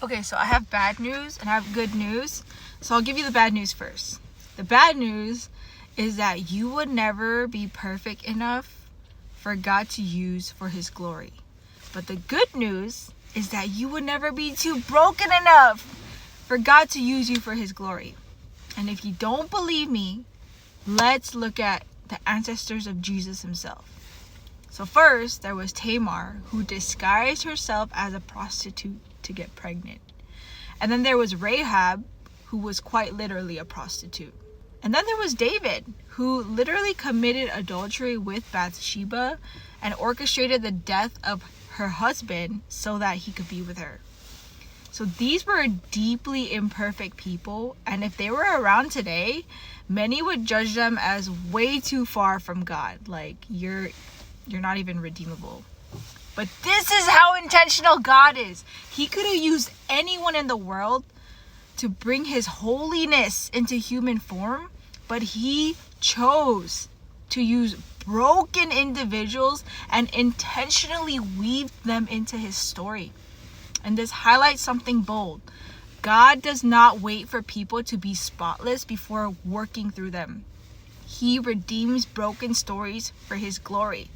Okay, so I have bad news and I have good news. So I'll give you the bad news first. The bad news is that you would never be perfect enough for God to use for his glory. But the good news is that you would never be too broken enough for God to use you for his glory. And if you don't believe me, let's look at the ancestors of Jesus himself. So first, there was Tamar, who disguised herself as a prostitute to get pregnant. And then there was Rahab, who was quite literally a prostitute. And then there was David, who literally committed adultery with Bathsheba and orchestrated the death of her husband so that he could be with her. So these were deeply imperfect people, and if they were around today, many would judge them as way too far from God. Like, you're not even redeemable. But this is how intentional God is. He could have used anyone in the world to bring his holiness into human form, but he chose to use broken individuals and intentionally weave them into his story. And this highlights something bold. God does not wait for people to be spotless before working through them. He redeems broken stories for his glory.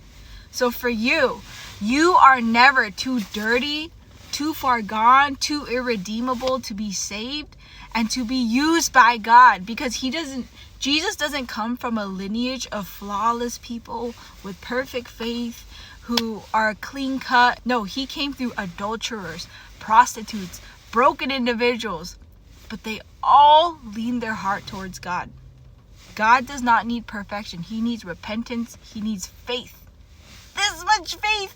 So for you, you are never too dirty, too far gone, too irredeemable to be saved and to be used by God, because Jesus doesn't come from a lineage of flawless people with perfect faith who are clean cut. No, he came through adulterers, prostitutes, broken individuals, but they all lean their heart towards God. God does not need perfection. He needs repentance. He needs faith. This much faith.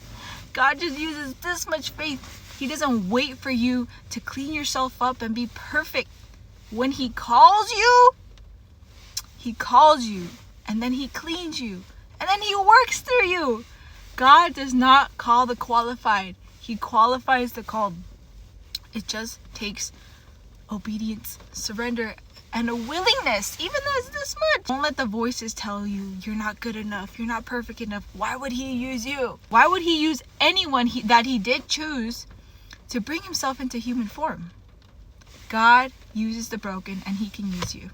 God just uses this much faith. He doesn't wait for you to clean yourself up and be perfect. When he calls you, and then he cleans you, and then he works through you. God does not call the qualified. He qualifies the called. It just takes obedience, surrender, and a willingness, even though it's this much. Don't let the voices tell you you're not good enough, you're not perfect enough. Why would he use you? Why would he use anyone that he did choose to bring himself into human form? God uses the broken, and he can use you.